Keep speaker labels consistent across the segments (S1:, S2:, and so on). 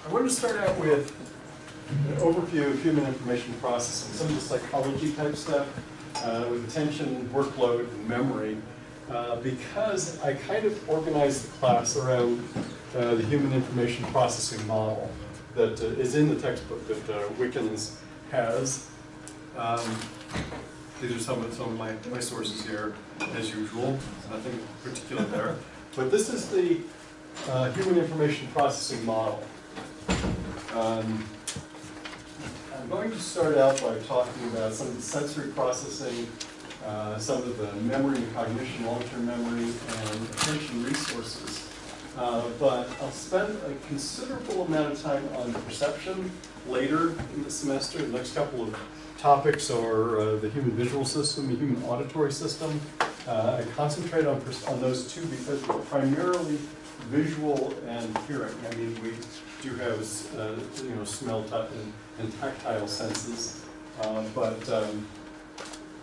S1: I wanted to start out with an overview of human information processing, some of the psychology type stuff with attention, workload, and memory, because I kind of organized the class around the human information processing model that is in the textbook that Wickens has. These are some of my sources here, as usual. Nothing particular there. But this is the human information processing model. I'm going to start out by talking about some of the sensory processing, some of the memory and cognition, long-term memory, and attention resources. But I'll spend a considerable amount of time on perception later in the semester. The next couple of topics are the human visual system, the human auditory system. I concentrate on those two because they're primarily visual and hearing. I mean, we do have smell, touch, and tactile senses, but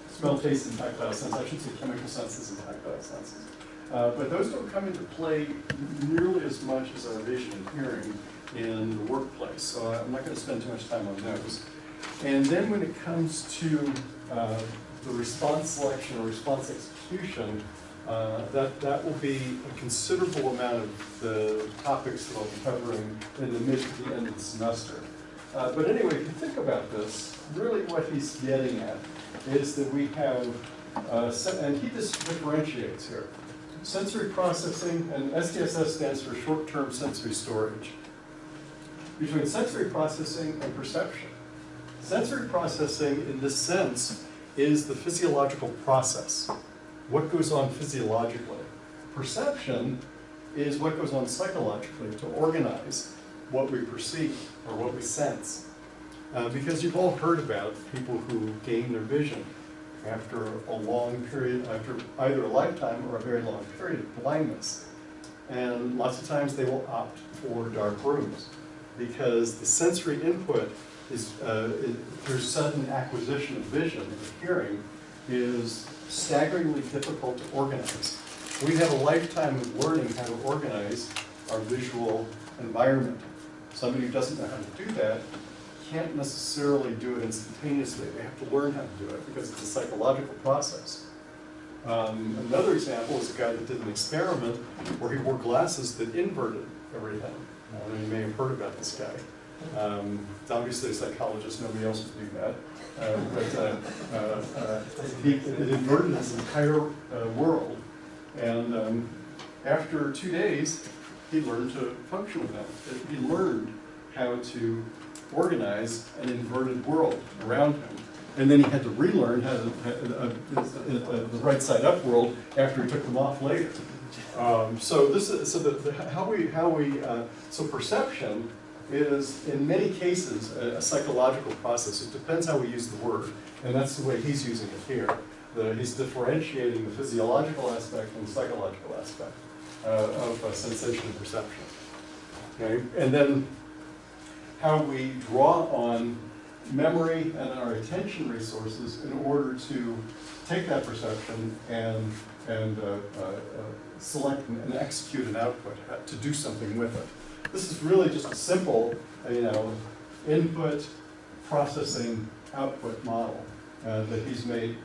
S1: smell, taste, and tactile senses. I should say chemical senses and tactile senses. But those don't come into play nearly as much as our vision and hearing in the workplace. So I'm not going to spend too much time on those. And then when it comes to the response selection or response execution, that will be a considerable amount of the topics that I'll be covering in the mid to the end of the semester. But anyway, if you think about this, really what he's getting at is that we have, and he just differentiates here, sensory processing, and STSS stands for short-term sensory storage, between sensory processing and perception. Sensory processing, in this sense, is the physiological process. What goes on physiologically? Perception is what goes on psychologically to organize what we perceive or what we sense. Because you've all heard about people who gain their vision after a long period, after either a lifetime or a very long period of blindness. And lots of times they will opt for dark rooms because the sensory input is, through sudden acquisition of vision or hearing, is staggeringly difficult to organize. We have a lifetime of learning how to organize our visual environment. Somebody who doesn't know how to do that can't necessarily do it instantaneously. They have to learn how to do it because it's a psychological process. Another example is a guy that did an experiment where he wore glasses that inverted everything. You may have heard about this guy. It's obviously a psychologist, nobody else would do that. It inverted his entire world. And after 2 days, he learned to function with that. He learned how to organize an inverted world around him. And then he had to relearn how to, the right side up world after he took them off later. So this is so perception is in many cases a psychological process. It depends how we use the word, and that's the way he's using it here. He's differentiating the physiological aspect and the psychological aspect of sensation and perception. Okay, and then how we draw on memory and our attention resources in order to take that perception and select and execute an output, to do something with it. This is really just a simple, input, processing, output model that he's made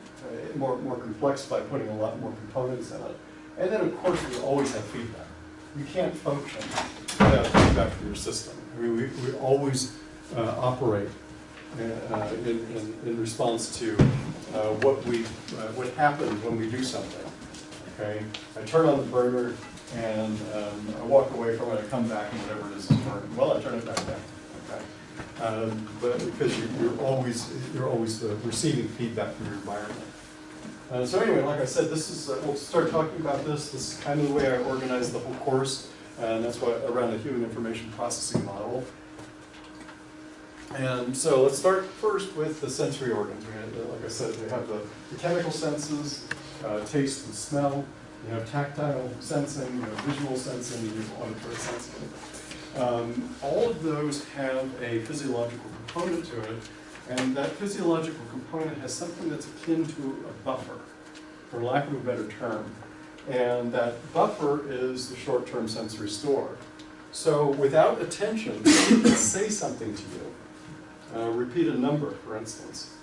S1: more complex by putting a lot more components in it. And then, of course, we always have feedback. You can't function without feedback from your system. I mean, we always operate in response to what happens when we do something. Okay, I turn on the burner and I walk away from it. I come back and whatever it is burning. Well, I turn it back down. Okay, but because you're always receiving feedback from your environment. So anyway, like I said, this is we'll start talking about this. This is kind of the way I organize the whole course, and that's why around the human information processing model. And so let's start first with the sensory organs. Like I said, we have the chemical senses, taste and smell. You have tactile sensing, you have visual sensing, you have auditory sensing. All of those have a physiological component to it, and that physiological component has something that's akin to a buffer, for lack of a better term. And that buffer is the short-term sensory store. So without attention, it can say something to you. Repeat a number, for instance.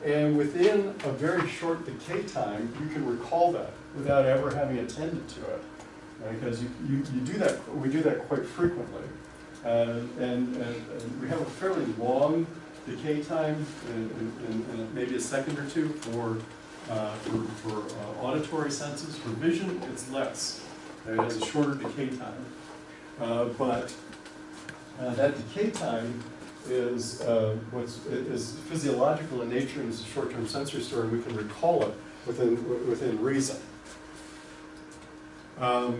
S1: And within a very short decay time, you can recall that without ever having attended to it. Because you do that, we do that quite frequently. And we have a fairly long decay time, in maybe a second or two for auditory senses. For vision, it's less. It has a shorter decay time. But that decay time is is physiological in nature, and is a short-term sensory story, and we can recall it within reason. I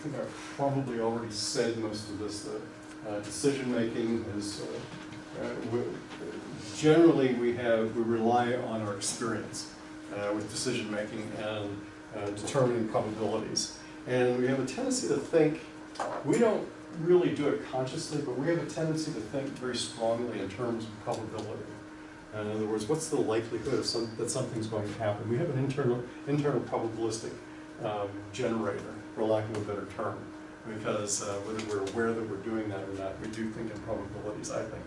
S1: think I've probably already said most of this. Decision making is generally we rely on our experience with decision making and determining probabilities, and we have a tendency to think. We don't really do it consciously, but we have a tendency to think very strongly in terms of probability. In other words, what's the likelihood of that something's going to happen? We have an internal probabilistic generator, for lack of a better term, because whether we're aware that we're doing that or not, we do think in probabilities, I think.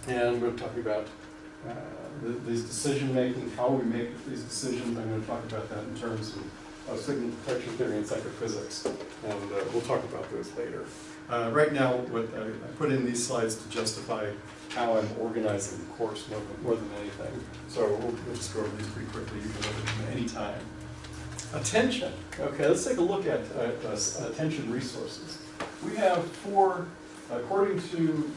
S1: And we're talking about these decision making, how we make these decisions. I'm going to talk about that in terms of signal detection theory and psychophysics, and we'll talk about those later. Right now, I put in these slides to justify how I'm organizing the course more than anything. So we'll just go over these pretty quickly. You can look at them any time. Attention. Okay, let's take a look at attention resources. We have four, according to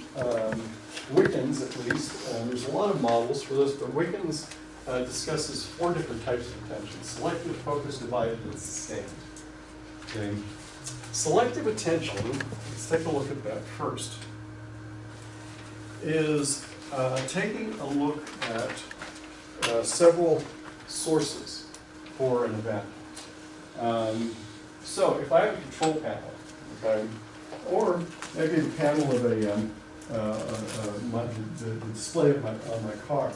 S1: Wickens at least, there's a lot of models for this, but Wickens discusses four different types of attention: selective, focused, divided, and sustained. Okay. Selective attention, let's take a look at that first, is taking a look at several sources for an event. So if I have a control panel, okay, or maybe a panel of the display of on my car,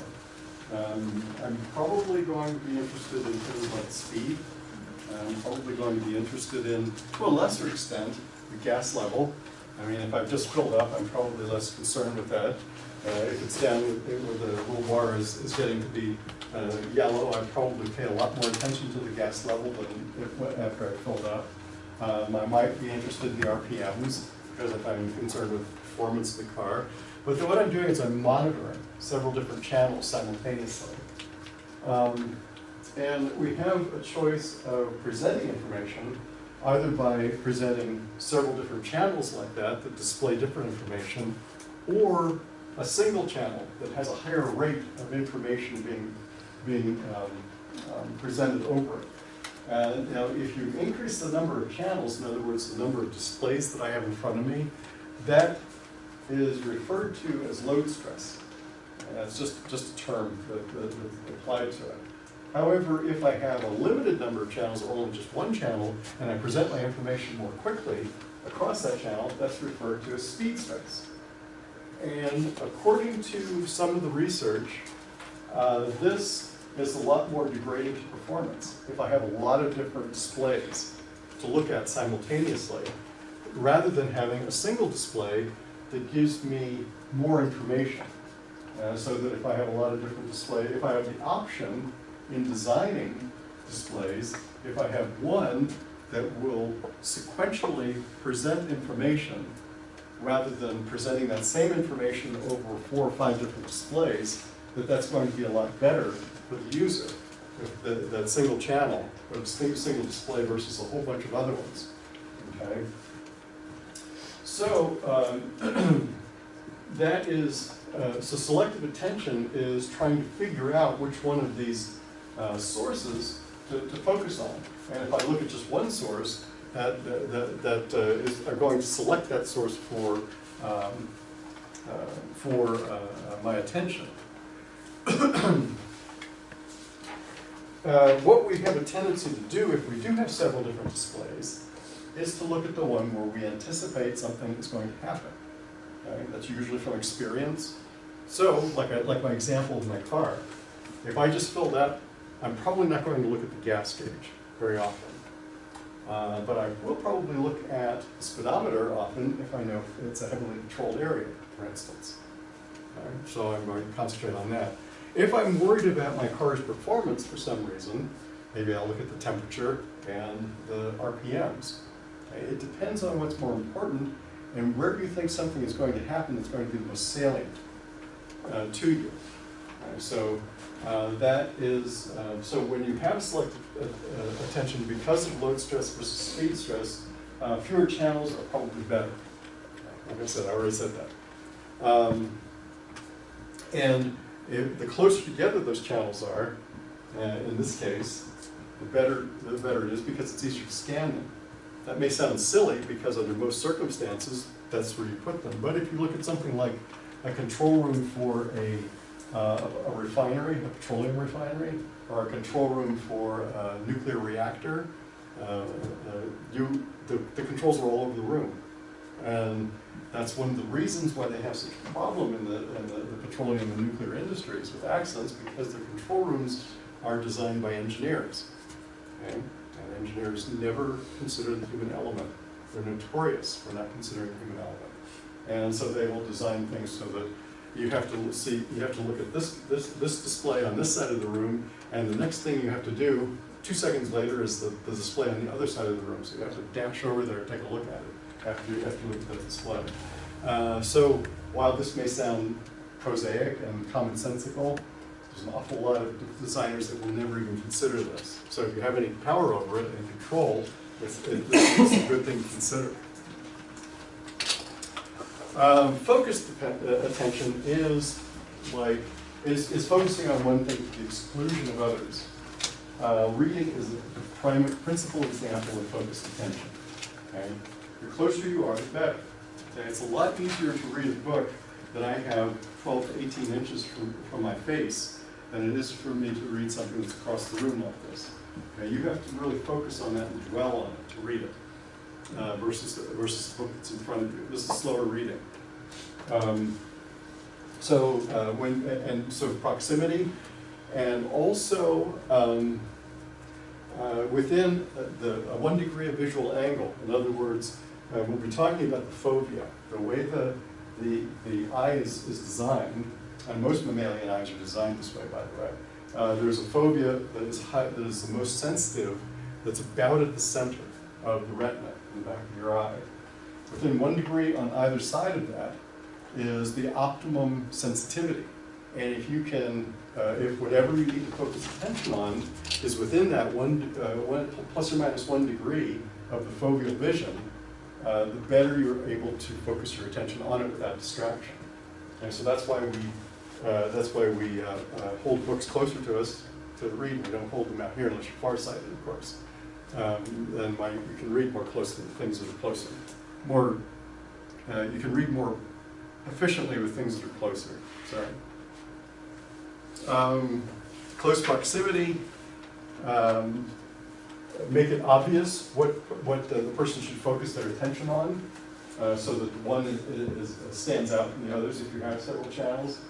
S1: I'm probably going to be interested in things like speed. I'm probably going to be interested in, to a lesser extent, the gas level. I mean, if I've just filled up, I'm probably less concerned with that. If it's down where the little bar is getting to be yellow, I'd probably pay a lot more attention to the gas level than after I've filled up. I might be interested in the RPMs, because if I'm concerned with the performance of the car. But what I'm doing is I'm monitoring several different channels simultaneously. And we have a choice of presenting information, either by presenting several different channels like that display different information, or a single channel that has a higher rate of information being presented over it. And now, if you increase the number of channels, in other words, the number of displays that I have in front of me, that is referred to as load stress. It's just a term that's applied to it. However, if I have a limited number of channels, or only just one channel, and I present my information more quickly across that channel, that's referred to as speed stress. And according to some of the research, this is a lot more degrading to performance. If I have a lot of different displays to look at simultaneously, rather than having a single display that gives me more information. So that if I have a lot of different displays, if I have the option in designing displays, if I have one that will sequentially present information rather than presenting that same information over 4 or 5 different displays, that's going to be a lot better for the user. That single channel, or single display versus a whole bunch of other ones. Okay. So that is so selective attention is trying to figure out which one of these sources to focus on. And if I look at just one source, are going to select that source for my attention. What we have a tendency to do if we do have several different displays is to look at the one where we anticipate something is going to happen. Okay? That's usually from experience. So, like my example of my car, if I just filled up, I'm probably not going to look at the gas gauge. very often. But I will probably look at the speedometer often if I know it's a heavily controlled area, for instance. So I'm going to concentrate on that. If I'm worried about my car's performance for some reason, maybe I'll look at the temperature and the RPMs. It depends on what's more important and where do you think something is going to happen that's going to be the most salient to you. So that is, so when you have selective attention because of load stress versus speed stress, fewer channels are probably better. Like I said, I already said that. And the closer together those channels are, in this case, the better it is because it's easier to scan them. That may sound silly because under most circumstances, that's where you put them. But if you look at something like a control room for a refinery, a petroleum refinery, or a control room for a nuclear reactor, the controls are all over the room. And that's one of the reasons why they have such a problem in the petroleum and nuclear industries with accidents, because the control rooms are designed by engineers. Okay? And engineers never consider the human element. They're notorious for not considering the human element. And so they will design things so that you have to see, you have to look at this display on this side of the room, and the next thing you have to do 2 seconds later is the display on the other side of the room. So you have to dash over there and take a look at it after you look at that display. So while this may sound prosaic and commonsensical, there's an awful lot of designers that will never even consider this. So if you have any power over it and control, it's a good thing to consider. Focused attention is focusing on one thing to the exclusion of others. Reading is the principal example of focused attention. Okay? The closer you are, the better. Okay? It's a lot easier to read a book that I have 12 to 18 inches from my face than it is for me to read something that's across the room like this. Okay? You have to really focus on that and dwell on it to read it. Versus the book that's in front of you. This is slower reading. So proximity, and also within a 1 degree of visual angle. In other words, we'll be talking about the fovea, the way the eye is designed, and most mammalian eyes are designed this way, by the way. There's a fovea that is the most sensitive, that's about at the center of the retina in the back of your eye. Within 1 degree on either side of that is the optimum sensitivity. And if you can, if whatever you need to focus attention on is within that plus or minus 1 degree of the foveal vision, the better you're able to focus your attention on it without distraction. And so that's why we hold books closer to us to read. We don't hold them out here unless you're farsighted, of course. Then you can read more closely with things that are closer. You can read more efficiently with things that are closer. Sorry. Close proximity. Make it obvious what the person should focus their attention on, so that one stands out from the others if you have several channels.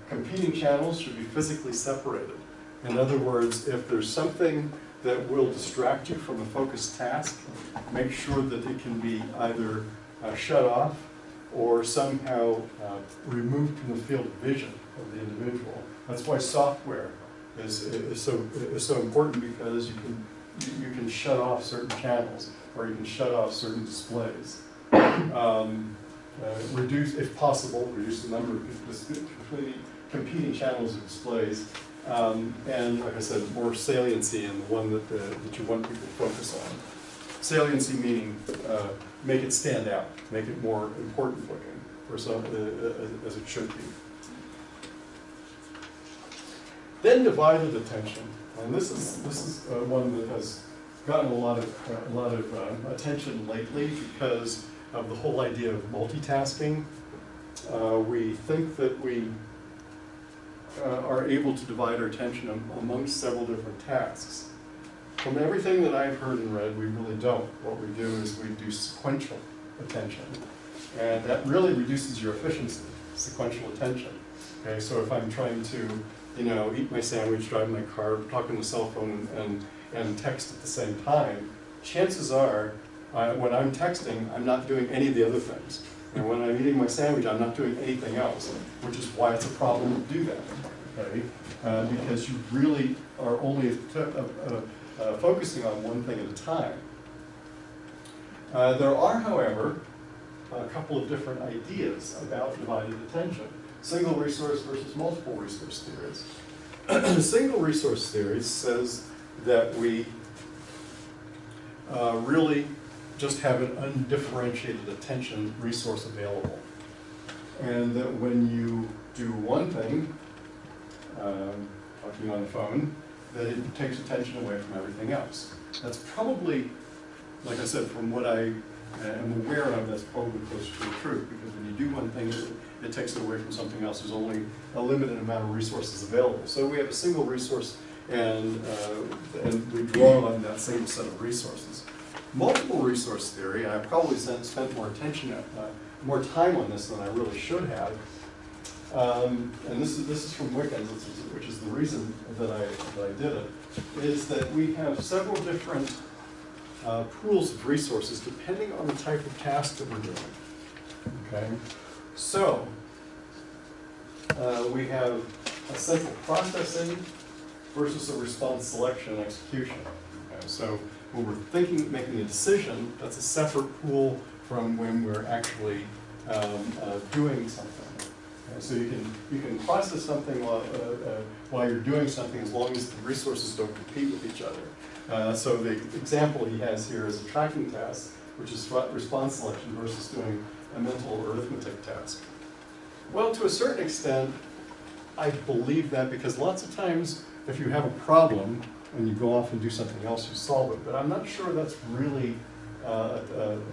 S1: Competing channels should be physically separated. In other words, if there's something that will distract you from a focused task, make sure that it can be either shut off or somehow removed from the field of vision of the individual. That's why software is so important, because you can shut off certain channels, or you can shut off certain displays. Reduce, if possible, reduce the number of competing channels of displays. And like I said, more saliency in the one that you want people to focus on. Saliency meaning make it stand out, make it more important looking, or so, as it should be. Then divided attention, and this is one that has gotten a lot of attention lately because of the whole idea of multitasking. We think that we are able to divide our attention amongst several different tasks. From everything that I've heard and read, we really don't. What we do is we do sequential attention. And that really reduces your efficiency, sequential attention. Okay, so if I'm trying to you know, eat my sandwich, drive my car, talk on the cell phone, and text at the same time, chances are, when I'm texting, I'm not doing any of the other things. And when I'm eating my sandwich, I'm not doing anything else, which is why it's a problem to do that, okay? Because you really are only focusing on one thing at a time. There are, however, a couple of different ideas about divided attention. Single resource versus multiple resource theories. Single resource theory says that we really just have an undifferentiated attention resource available. And that when you do one thing, talking on the phone, that it takes attention away from everything else. That's probably, like I said, from what I am aware of, that's probably close to the truth, because when you do one thing, it takes it away from something else. There's only a limited amount of resources available. So we have a single resource, and we draw on that same set of resources. Multiple resource theory, I probably spent more attention, more time on this than I really should have. And this is from Wickens, which is the reason that I did it, is that we have several different pools of resources depending on the type of task that we're doing. Okay, so we have a central processing versus a response selection and execution. Okay, so when we're making a decision, that's a separate pool from when we're actually doing something. Okay, so you can process something while you're doing something, as long as the resources don't compete with each other. So the example he has here is a tracking task, which is response selection versus doing a mental arithmetic task. Well, to a certain extent, I believe that, because lots of times if you have a problem and you go off and do something else, you solve it. But I'm not sure that's really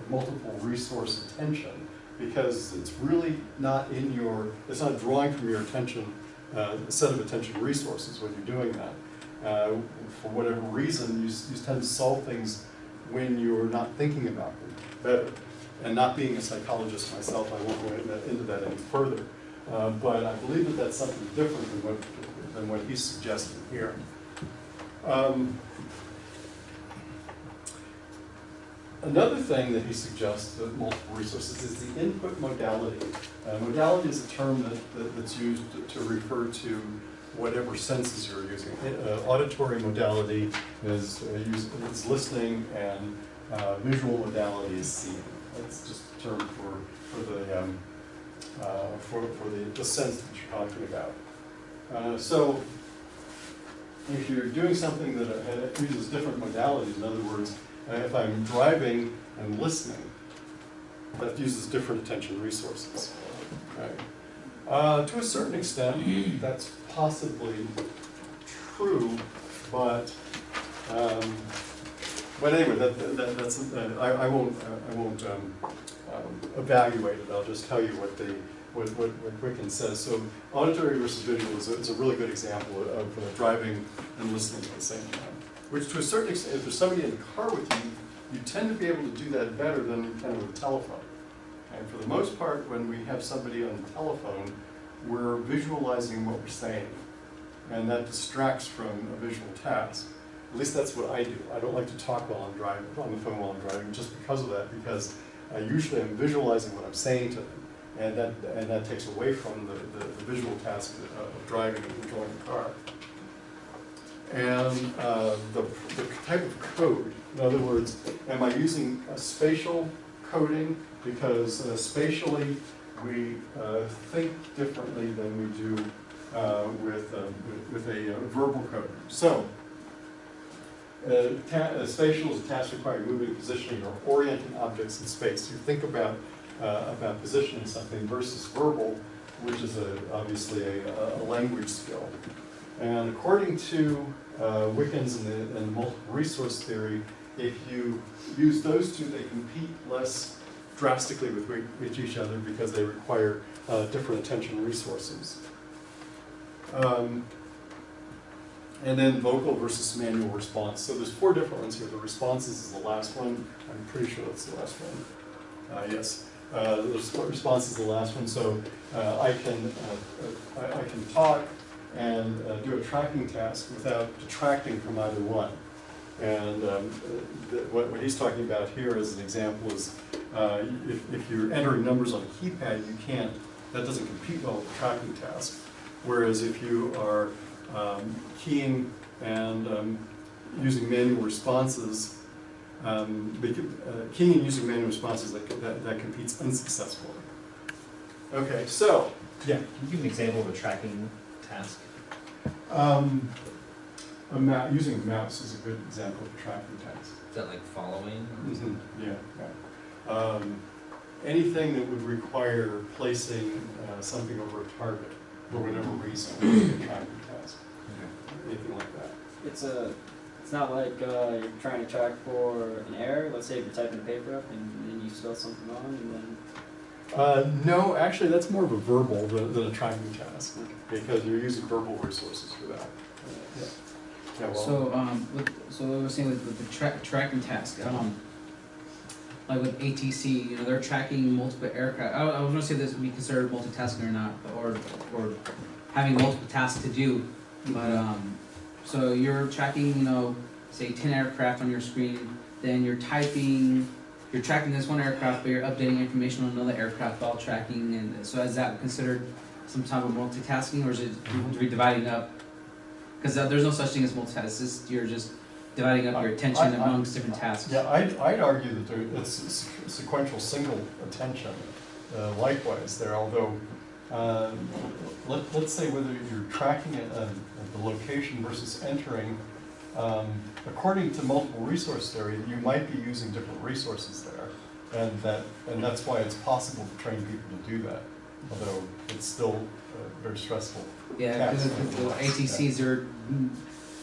S1: multiple resource attention, because it's really not in your, it's not drawing from your attention, set of attention resources when you're doing that. For whatever reason, you tend to solve things when you're not thinking about them better. And not being a psychologist myself, I won't go into that any further. But I believe that that's something different than what he's suggesting here. Another thing that he suggests with multiple resources is the input modality. Modality is a term that's used to refer to whatever senses you're using. Auditory modality is listening, and visual modality is seeing. That's just a term for the sense that you're talking about. So if you're doing something that uses different modalities, in other words, if I'm driving and listening, that uses different attention resources. Okay. To a certain extent, that's possibly true, but anyway, that's I won't evaluate it. I'll just tell you what Wickens says. So auditory versus visual is a really good example of driving and listening at the same time. Which, to a certain extent, if there's somebody in the car with you, you tend to be able to do that better than you can with a telephone. And for the most part, when we have somebody on the telephone, we're visualizing what we're saying, and that distracts from a visual task. At least that's what I do. I don't like to talk while I'm driving, on the phone while I'm driving, just because of that, because usually I'm visualizing what I'm saying to them, and that takes away from the visual task of driving and controlling the car. And the type of code, in other words, am I using a spatial coding? Because spatially we think differently than we do with a verbal code. So, spatial is a task requiring moving, positioning, or orienting objects in space. You think about positioning something versus verbal, which is obviously a language skill. And according to Wickens and the multiple resource theory, if you use those two, they compete less drastically with each other because they require different attention resources. And then vocal versus manual response. So there's 4 different ones here. The responses is the last one. I'm pretty sure that's the last one. Yes. The response is the last one. So I can talk, and do a tracking task without detracting from either one. And what he's talking about here as an example is if you're entering numbers on a keypad, you can't, that doesn't compete well with the tracking task. Whereas if you are keying and using manual responses, keying and using manual responses, that competes unsuccessfully. Okay, so, yeah.
S2: Can you give an example of a tracking task?
S1: Using a mouse is a good example of a tracking task.
S2: Is that like following?
S1: Mm-hmm. Yeah. Anything that would require placing something over a target for whatever reason would be a tracking task. Okay. Anything like that.
S3: It's not like you're trying to track for an error. Let's say if you're typing a paper up and then you spell something wrong and then...
S1: No, actually that's more of a verbal than a tracking task, because you're using verbal resources for that. Yeah. Yeah, well,
S4: So what we're saying with the tracking task, like with ATC, they're tracking multiple aircraft. I was going to say this would be considered multitasking or not, or having multiple tasks to do. But so you're tracking, say 10 aircraft on your screen, then you're tracking this one aircraft, but you're updating information on another aircraft while tracking. And so is that considered some type of multitasking, or is it dividing up? Because there's no such thing as multitasking. It's just, you're just dividing up your attention amongst different tasks.
S1: Yeah, I'd argue that it's sequential single attention. Likewise there, although let's say whether you're tracking the location versus entering, according to multiple resource theory, you might be using different resources there, and that's why it's possible to train people to do that, although it's still very stressful.
S4: Yeah, because the ATCs are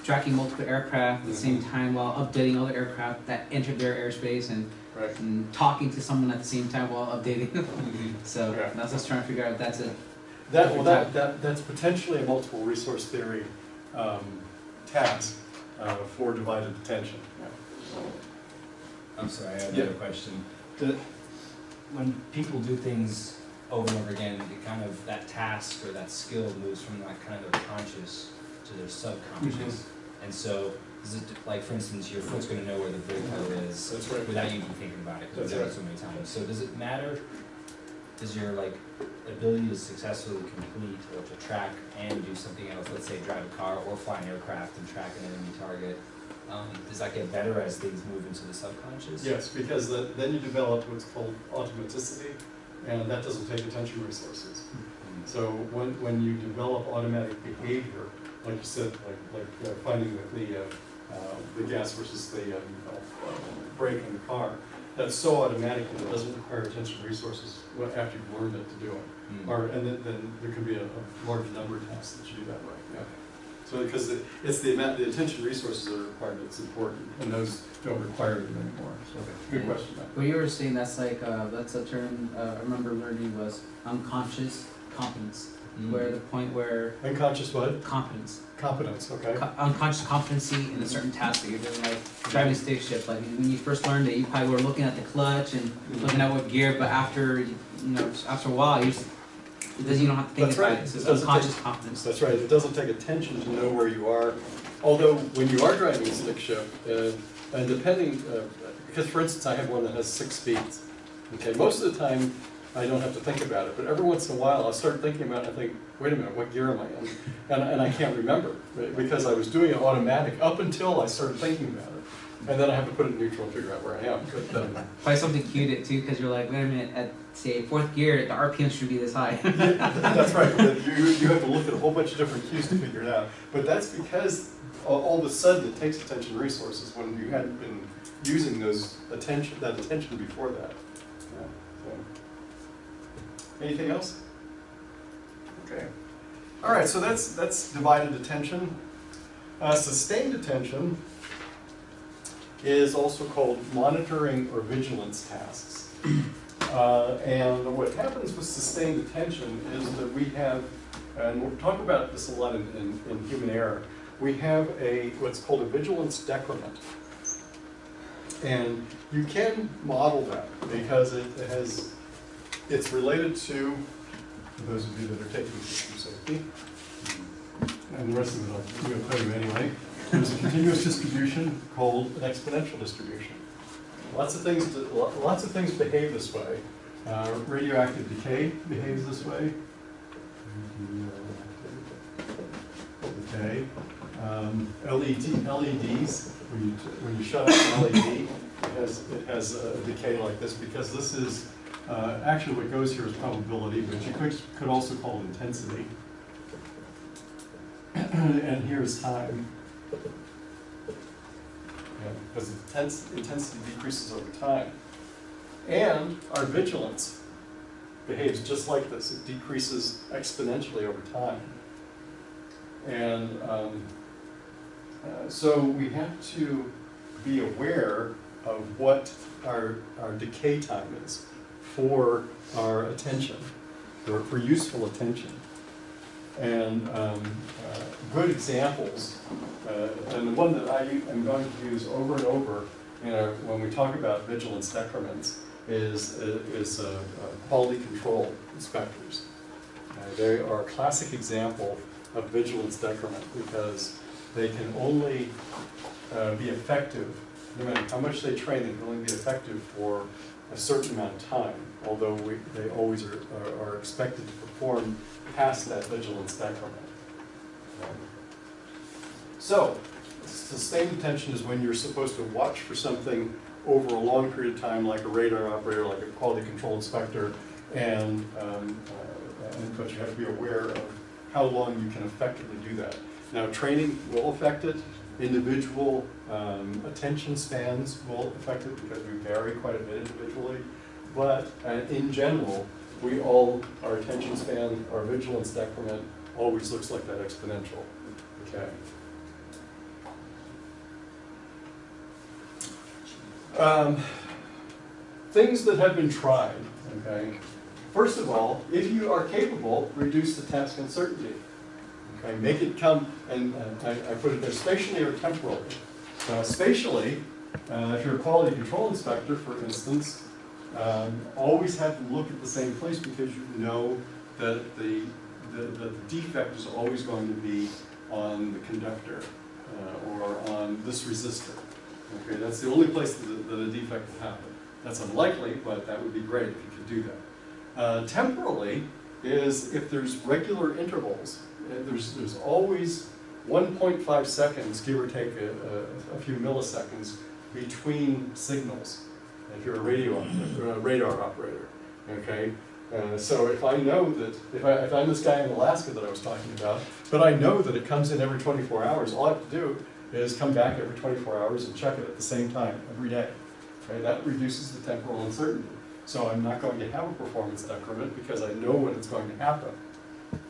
S4: tracking multiple aircraft at the same time while updating other aircraft that entered their airspace and,
S1: right.
S4: and talking to someone at the same time while updating. So
S1: yeah.
S4: that's just trying to figure out if that's it.
S1: That's potentially a multiple resource theory task for divided attention. Yeah.
S2: I'm sorry, I have another question. When people do things over and over again, that task or that skill moves from that kind of conscious to their subconscious. And so, is it like, for instance, your foot's going to know where the brake pedal is without you even thinking about it, because you've done it so many times. So does it matter? Does your ability to successfully complete or to track and do something else, let's say drive a car or fly an aircraft and track an enemy target, does that get better as things move into the subconscious?
S1: Yes, because then you develop what's called automaticity, and that doesn't take attention resources. So when you develop automatic behavior, like you said, like finding the gas versus the brake in the car, that's so automatic that it doesn't require attention resources after you've learned it to do it. And then there can be a large number of tasks that you do that way. Yeah. So because it's the attention resources that are required that's important, and those don't require them anymore. So good question.
S4: What you were saying, that's that's a term I remember learning was unconscious competence, where the point where
S1: unconscious what?
S4: Competence.
S1: Competence, okay.
S4: Unconscious competency in a certain task that you're doing, like driving a stick shift. Like when you first learned it, you probably were looking at the clutch and looking at what gear, but after after a while, you don't have to think about it. So it's unconscious competence.
S1: That's right. It doesn't take attention to know where you are. Although when you are driving a stick shift, and depending, because for instance, I have one that has 6 speeds. Okay, most of the time I don't have to think about it, but every once in a while I'll start thinking about it and I think, wait a minute, what gear am I in? And I can't remember, right? Because I was doing it automatic up until I started thinking about it. And then I have to put it in neutral and figure out where I am.
S4: Probably something cued it too, because you're like, wait a minute, at say 4th gear, the RPM should be this high.
S1: Yeah, that's right. You have to look at a whole bunch of different cues to figure it out. But that's because all of a sudden it takes attention resources when you hadn't been using that attention before that. Yeah, so. Anything else? Okay. All right. So that's divided attention. Sustained attention is also called monitoring or vigilance tasks. And what happens with sustained attention is that we have, and we'll talk about this a lot in human error, we have what's called a vigilance decrement. And you can model that because it's related to, for those of you that are taking system safety, and the rest of it I'm going to tell you anyway. There's a continuous distribution called an exponential distribution. Lots of things behave this way. Radioactive decay behaves this way. Okay. LEDs, when you shut off an LED, it has a decay like this, because this is actually what goes here is probability, but you could also call it intensity. And here's time. Because intensity decreases over time. And our vigilance behaves just like this. It decreases exponentially over time. And so we have to be aware of what our decay time is for our attention, for useful attention. And good examples, and the one that I am going to use over and over when we talk about vigilance decrements is quality control inspectors. They are a classic example of vigilance decrement, because they can only be effective, no matter how much they train, they can only be effective for a certain amount of time, although they always are expected to perform past that vigilance decrement. So, sustained attention is when you're supposed to watch for something over a long period of time, like a radar operator, like a quality control inspector, but you have to be aware of how long you can effectively do that. Now, training will affect it. Individual attention spans will affect it, because we vary quite a bit individually. But in general, our attention span, our vigilance decrement always looks like that exponential. Okay. Things that have been tried. Okay. First of all, if you are capable, reduce the task uncertainty. Okay, make it come, and I put it there, spatially or temporally. Spatially, if you're a quality control inspector, for instance, always have to look at the same place, because you know that the defect is always going to be on the conductor or on this resistor. Okay, that's the only place that a defect will happen. That's unlikely, but that would be great if you could do that. Temporally is if there's regular intervals. There's always 1.5 seconds, give or take a few milliseconds, between signals. If you're a radar operator, okay. So if I know that if I'm this guy in Alaska that I was talking about, but I know that it comes in every 24 hours, all I have to do is come back every 24 hours and check it at the same time every day. Right? That reduces the temporal uncertainty. So I'm not going to have a performance decrement, because I know when it's going to happen.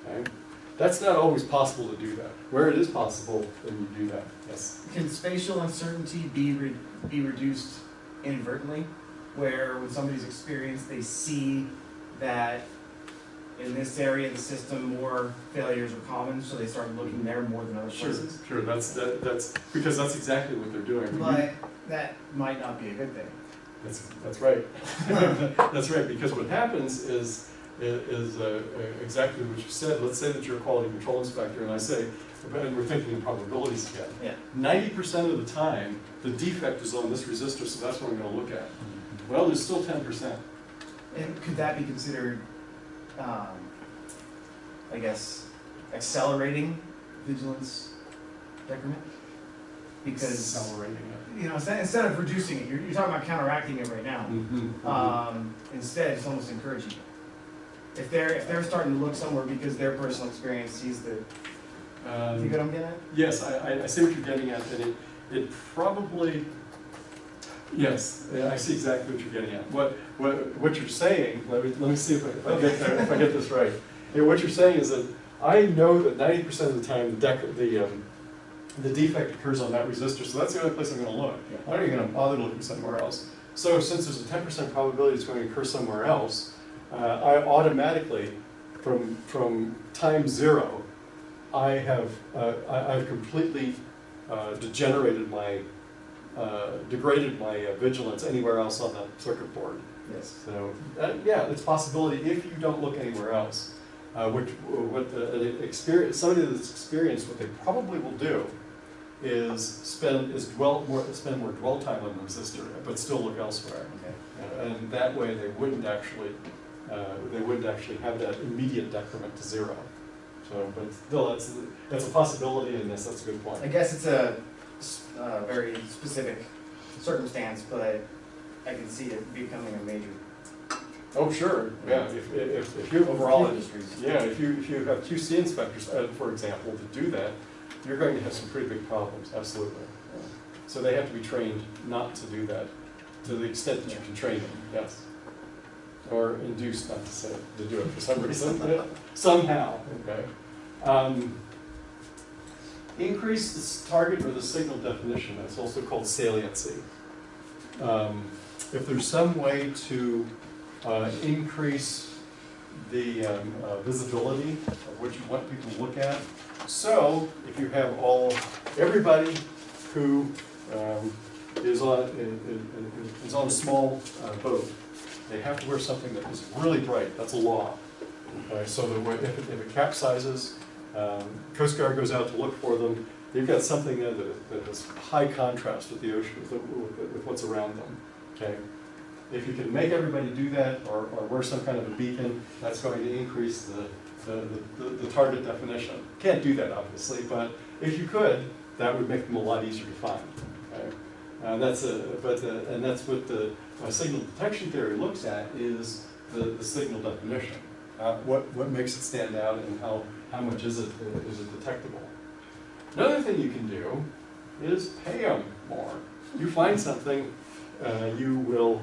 S1: Okay? That's not always possible to do that. Where it is possible, then you do that. Yes?
S5: Can spatial uncertainty be reduced inadvertently, where with somebody's experience they see that in this area of the system more failures are common, so they start looking there more than other places?
S1: Sure. That's because that's exactly what they're doing.
S5: But that might not be a good thing.
S1: That's right. That's right, because what happens is exactly what you said. Let's say that you're a quality control inspector, and I say, and we're thinking in probabilities again.
S5: Yeah.
S1: 90% of the time, the defect is on this resistor, so that's what I'm going to look at. Well, there's still 10%.
S5: And could that be considered, I guess, accelerating vigilance decrement? Because
S1: Accelerating it.
S5: you know, instead of reducing it, you're talking about counteracting it right now. Instead, it's almost encouraging it. If they're starting to look somewhere because their personal experience sees the. You get what I'm getting at?
S1: Yes, I see what you're getting at, and it probably. Yes, I see exactly what you're getting at. What you're saying? Let me see if I get this right. Yeah, what you're saying is that I know that 90% of the time the defect occurs on that resistor, so that's the only place I'm going to look. I'm not even going to bother looking somewhere else. So since there's a 10% probability it's going to occur somewhere else, I automatically, from time zero, I've completely degraded my vigilance anywhere else on that circuit board.
S5: Yes.
S1: So yeah, it's a possibility if you don't look anywhere else. somebody that's experienced, what they probably will do is spend more dwell time on the resistor, but still look elsewhere.
S5: Okay.
S1: And that way they wouldn't actually have that immediate decrement to zero. So, but still, that's a possibility, and that's a good point.
S5: I guess it's a very specific circumstance, but I can see it becoming a major
S1: Oh, sure. Yeah. If you
S5: overall industries.
S1: Yeah. If you have QC inspectors, for example, to do that, you're going to have some pretty big problems. Absolutely. Yeah. So they have to be trained not to do that, to the extent that you can train them. Yes. Or induced not to say to do it for some reason. Somehow. Okay. Increase the target or the signal definition. That's also called saliency. If there's some way to increase the visibility of what you want people to look at. So if you have everybody who is on a small boat, they have to wear something that is really bright. That's a law. Okay, so that if it capsizes, Coast Guard goes out to look for them. They've got something there that is high contrast with the ocean, with what's around them. Okay. If you can make everybody do that, or wear some kind of a beacon, that's going to increase the target definition. Can't do that, obviously, but if you could, that would make them a lot easier to find. Okay? And that's what the signal detection theory looks at, is the signal definition. What makes it stand out, and how much is it detectable? Another thing you can do is pay them more. You find something, you will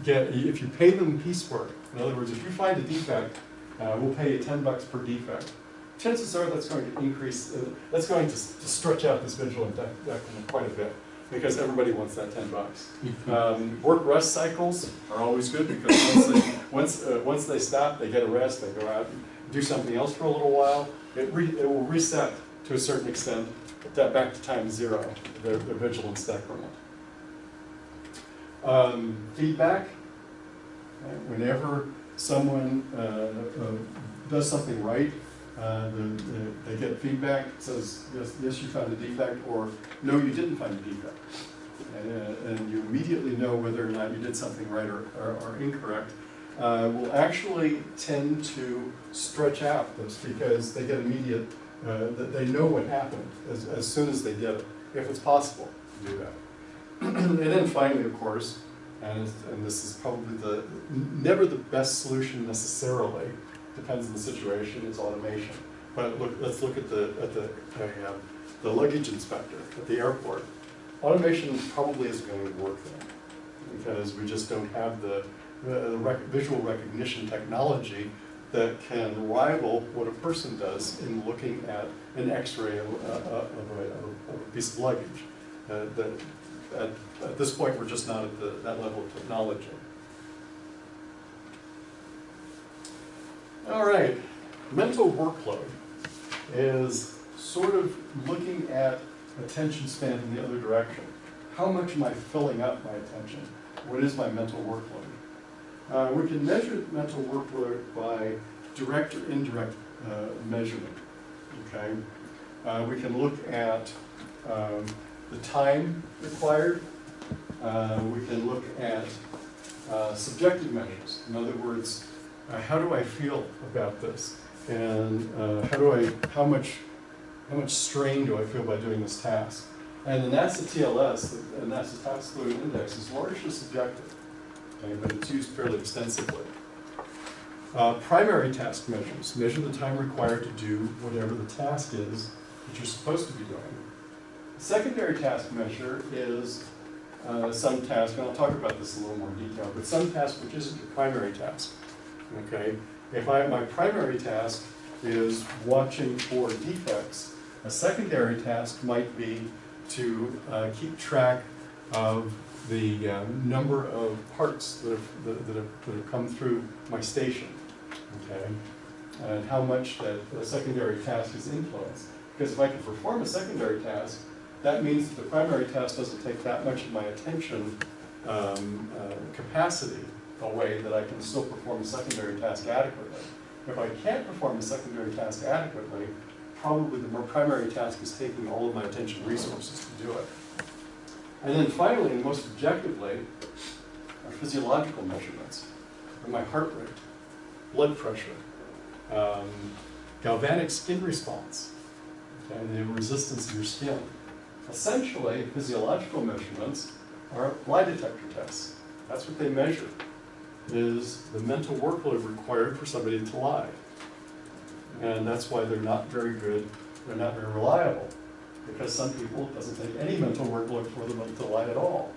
S1: get, if you pay them piecework. In other words, if you find a defect, we'll pay you $10 per defect. Chances are that's going to increase, that's going to stretch out this vigilant decrement quite a bit, because everybody wants that $10. Work rest cycles are always good, because once they stop, they get a rest, they go out and do something else for a little while. It will reset to a certain extent back to time zero, their vigilance decrement. Feedback. Whenever someone does something right, they get feedback. It says, yes, you found a defect, or no, you didn't find a defect. And you immediately know whether or not you did something right or incorrect. Will actually tend to stretch out this, because they get immediate, they know what happened as soon as they did it, if it's possible to do that. And then finally, of course, and this is probably never the best solution necessarily, depends on the situation, is automation. But let's look at the luggage inspector at the airport. Automation probably isn't going to work there, because we just don't have the visual recognition technology that can rival what a person does in looking at an X-ray of a piece of luggage. At this point, we're just not at that level of technology. All right, mental workload is sort of looking at attention span in the other direction. How much am I filling up my attention? What is my mental workload? We can measure mental workload by direct or indirect measurement. Okay, we can look at the time required. We can look at subjective measures. In other words, how do I feel about this, and how much strain do I feel by doing this task? And the NASA TLS, the NASA Task Load Index, is largely subjective, okay, but it's used fairly extensively. Primary task measures measure the time required to do whatever the task is that you're supposed to be doing. Secondary task measure is some task, and I'll talk about this in a little more detail, but some task which isn't your primary task. Okay, if my primary task is watching for defects, a secondary task might be to keep track of the number of parts that have come through my station. Okay, and how much that secondary task is influenced. Because if I can perform a secondary task, that means that the primary task doesn't take that much of my attention capacity away, that I can still perform a secondary task adequately. If I can't perform a secondary task adequately, probably the more primary task is taking all of my attention and resources to do it. And then finally, and most objectively, are physiological measurements. My heart rate, blood pressure, galvanic skin response, and the resistance of your skin. Essentially, physiological measurements are lie detector tests. That's what they measure, is the mental workload required for somebody to lie. And that's why they're not very good, they're not very reliable. Because some people, it doesn't take any mental workload for them to lie at all.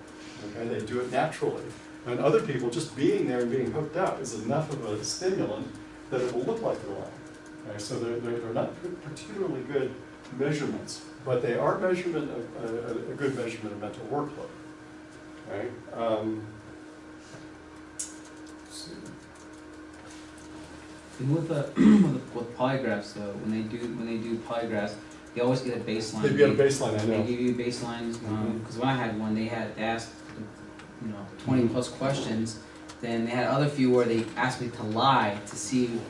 S1: Okay, they do it naturally. And other people, just being there and being hooked up is enough of a stimulant that it will look like they're lying. Okay, so they're not particularly good measurements, but they are a good measurement of mental workload. Okay? Let's see.
S4: And with with polygraphs though, when they do polygraphs, they always get a baseline.
S1: They get a baseline, I know.
S4: They give you baselines, because when I had one, they asked, 20 plus questions. Then they had other few where they asked me to lie to see,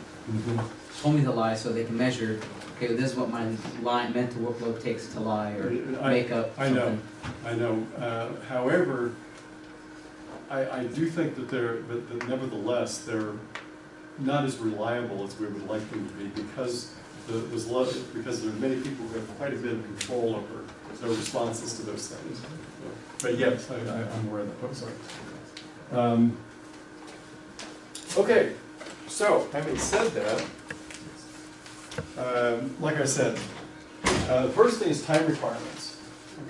S4: told me to lie so they can measure, okay, this is what my mental workload takes to lie or make up something.
S1: I know. However, I do think that that nevertheless, they're not as reliable as we would like them to be because because there are many people who have quite a bit of control over their responses to those things. But yes, I'm aware of that. Oh, sorry. Okay, so having said that, like I said, the first thing is time requirements.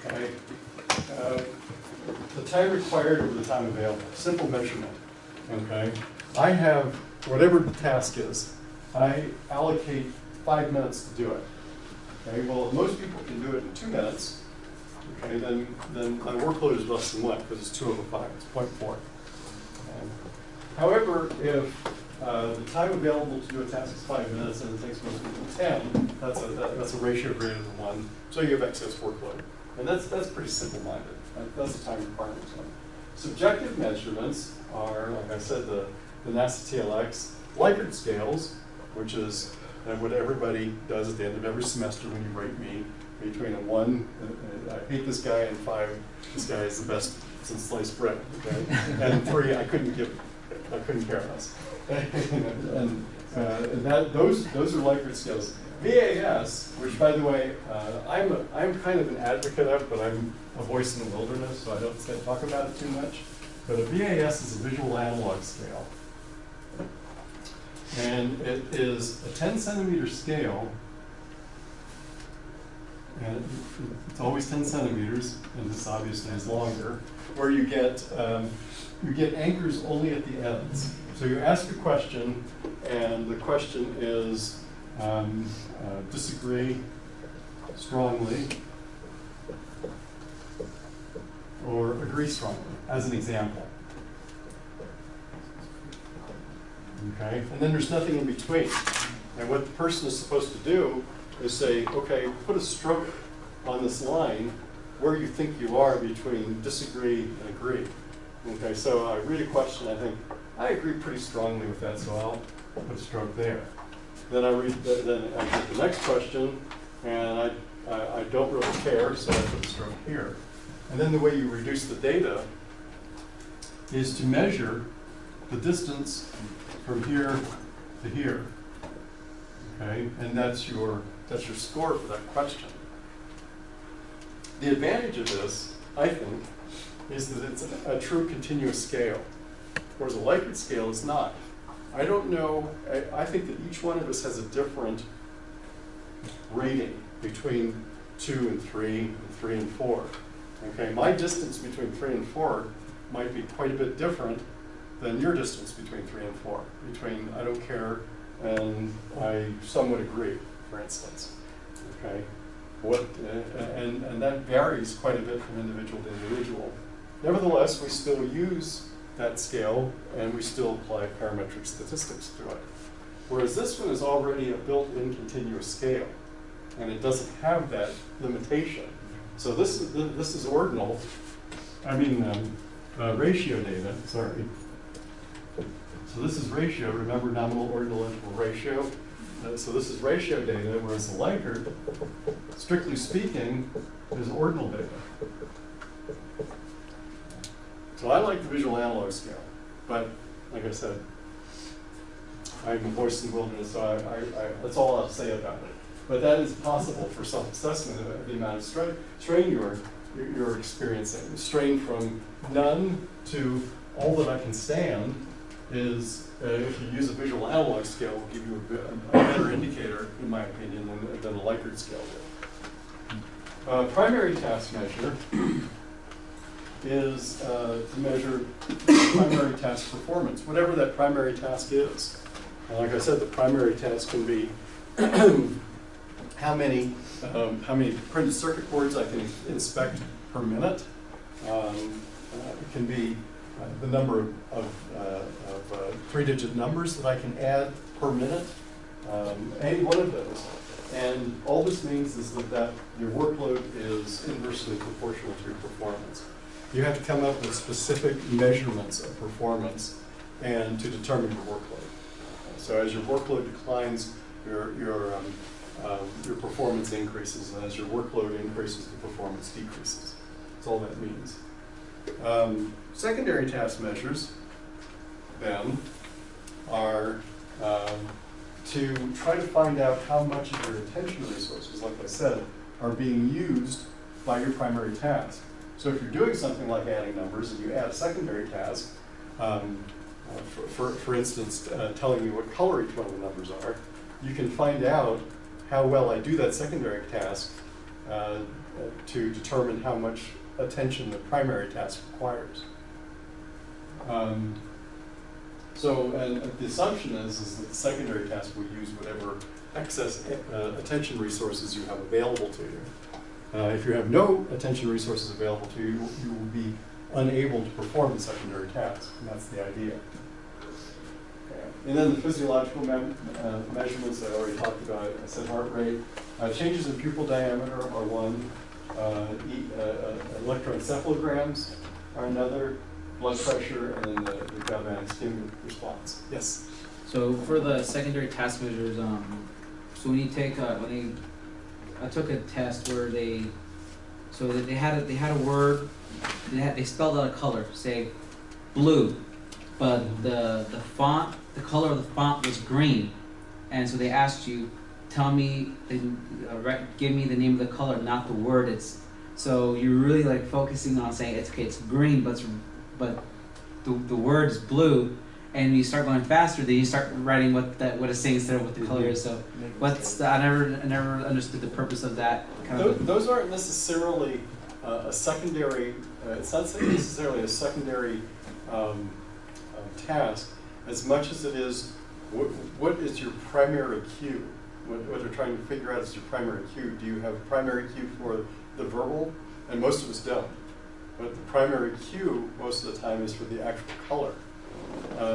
S1: Okay, the time required over the time available. Simple measurement. Okay, I have whatever the task is. I allocate 5 minutes to do it. Okay, well, if most people can do it in 2 minutes, okay, then my workload is less than 1 because it's 2 over 5, it's 0.4. However, if the time available to do a task is 5 minutes and it takes most people 10, that's a ratio greater than 1, so you have excess workload. And that's pretty simple-minded. That's the time requirements one. Subjective measurements are, like I said, the NASA TLX, Likert scales, which is what everybody does at the end of every semester when you rate me, between a 1, I hate this guy, and 5, this guy is the best since sliced bread, okay? And 3, I couldn't care less. And those are Likert scales. VAS, which by the way, I'm kind of an advocate of, but I'm a voice in the wilderness, so I don't talk about it too much. But a VAS is a visual analog scale. And it is a 10 centimeter scale, and it's always 10 centimeters, and this obviously is longer, where you get anchors only at the ends. So you ask a question, and the question is disagree strongly or agree strongly, as an example. Okay, and then there's nothing in between. And what the person is supposed to do is say, okay, put a stroke on this line where you think you are between disagree and agree. Okay, so I read a question, I think, I agree pretty strongly with that, so I'll put a stroke there. Then I read the next question, and I don't really care, so I put a stroke here. And then the way you reduce the data is to measure the distance from here to here. Okay, and that's your score for that question. The advantage of this, I think, is that it's a true continuous scale, whereas a Likert scale is not. I don't know, I think that each one of us has a different rating between 2 and 3, and 3 and 4. Okay, my distance between 3 and 4 might be quite a bit different than your distance between 3 and 4. Between I don't care and I somewhat agree, for instance. Okay, and that varies quite a bit from individual to individual. Nevertheless, we still use that scale and we still apply parametric statistics to it. Whereas this one is already a built-in continuous scale, and it doesn't have that limitation. So this is ordinal. I mean ratio data. Sorry. So this is ratio, remember nominal ordinal interval ratio. So this is ratio data, whereas the Likert, strictly speaking, is ordinal data. So I like the visual analog scale, but like I said, I'm a voice in the wilderness, so that's all I'll say about it. But that is possible for self-assessment of the amount of strain you're experiencing. Strain from none to all that I can stand is, if you use a visual analog scale, will give you a better indicator, in my opinion, than a Likert scale will. Primary task measure is to measure primary task performance, whatever that primary task is. And like I said, the primary task can be how many printed circuit boards I can inspect per minute. It can be the number of three-digit numbers that I can add per minute, any one of those. And all this means is that your workload is inversely proportional to your performance. You have to come up with specific measurements of performance and to determine your workload. So as your workload declines, your performance increases, and as your workload increases, the performance decreases. That's all that means. Secondary task measures, then, are to try to find out how much of your attention resources, like I said, are being used by your primary task. So if you're doing something like adding numbers and you add a secondary task, for instance, telling me what color each one of the numbers are, you can find out how well I do that secondary task to determine how much attention the primary task requires. And the assumption is that the secondary task will use whatever excess attention resources you have available to you. If you have no attention resources available to you, you will be unable to perform the secondary task, and that's the idea. And then the physiological measurements I already talked about. I said heart rate. Changes in pupil diameter are one. Electroencephalograms are another. Blood pressure, and then the galvanic skin response. Yes?
S4: So for the secondary task measures, so when you take, I took a test where they had a word, they spelled out a color, say blue, but the font, the color of the font was green, and so they asked you, tell me, give me the name of the color, not the word. So you're really like focusing on saying it's green, but the word is blue, and you start going faster, then you start writing what it's saying instead of what the color is. So I never understood the purpose of that kind of.
S1: Those aren't necessarily a secondary. It's not necessarily a secondary task, as much as it is what is your primary cue. What they're trying to figure out is your primary cue. Do you have a primary cue for the verbal? And most of us don't. But the primary cue, most of the time, is for the actual color.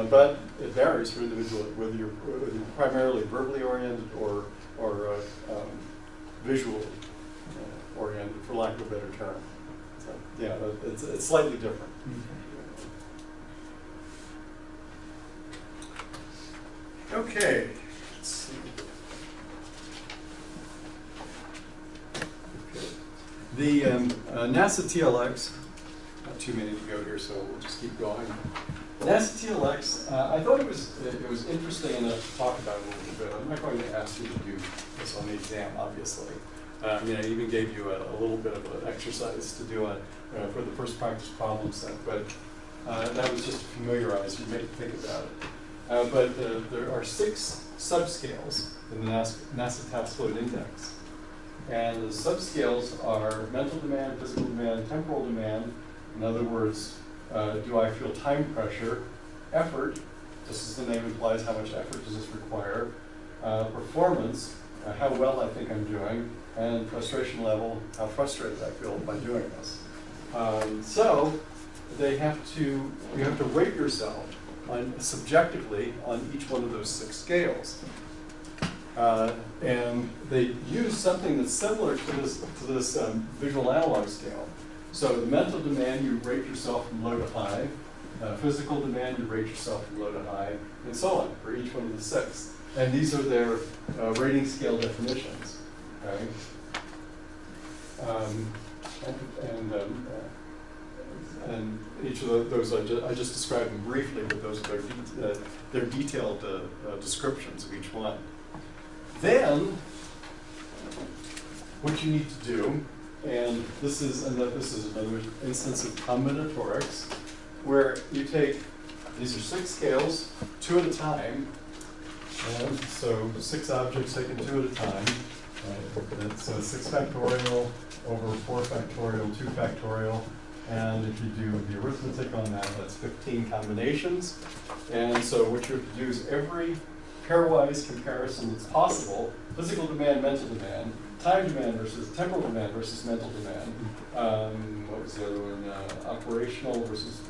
S1: But it varies from individual, whether you're primarily verbally oriented or visually oriented, for lack of a better term. So, yeah, it's slightly different. Okay, let's see. The NASA TLX, not too many to go here, so we'll just keep going. NASA TLX, I thought it was interesting enough to talk about it a little bit. I'm not going to ask you to do this on the exam, obviously. I even gave you a little bit of an exercise to do for the first practice problem set, but that was just to familiarize you, make you think about it. But there are 6 subscales in the NASA Task Load Index. And the subscales are mental demand, physical demand, temporal demand. In other words, do I feel time pressure, effort, just as the name implies, how much effort does this require, performance, how well I think I'm doing, and frustration level, how frustrated I feel by doing this. So you have to rate yourself subjectively on each one of those 6 scales. And they use something that's similar to this visual analog scale. So the mental demand, you rate yourself from low to high, Physical demand, you rate yourself from low to high, and so on for each one of the 6. And these are their rating scale definitions. Okay? And each of those, I just described them briefly, but those are their detailed descriptions of each one. Then, what you need to do, and this is another instance of combinatorics, where you take, these are 6 scales, 2 at a time, and so 6 objects taken 2 at a time. Right? So 6 factorial over 4 factorial, 2 factorial, and if you do the arithmetic on that, that's 15 combinations. And so what you have to do is every pairwise comparison that's possible, physical demand, mental demand, time demand versus temporal demand versus mental demand. What was the other one? Operational versus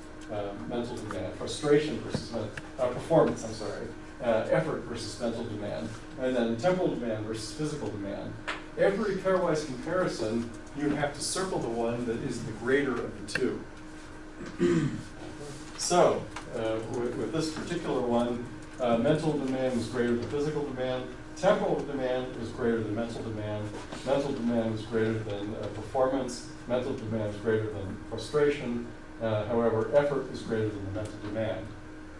S1: mental demand. Frustration versus performance, I'm sorry. Effort versus mental demand. And then temporal demand versus physical demand. Every pairwise comparison, you have to circle the one that is the greater of the 2. So, with this particular one, mental demand was greater than physical demand. Temporal demand was greater than mental demand. Mental demand was greater than performance. Mental demand was greater than frustration. However, effort is greater than the mental demand.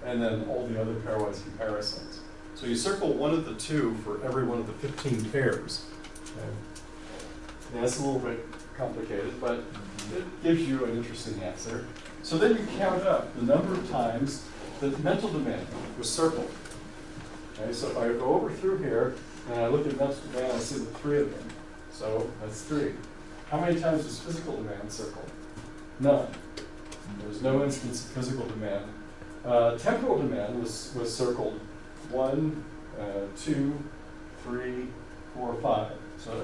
S1: And then all the other pairwise comparisons. So you circle one of the 2 for every one of the 15 pairs. Okay. Yeah, it's a little bit complicated, but it gives you an interesting answer. So then you count up the number of times that mental demand was circled. Okay, so if I go over through here and I look at mental demand, I see the 3 of them. So that's 3. How many times was physical demand circled? None. There's no instance of physical demand. Temporal demand was circled 1, 2, 3, 4, 5.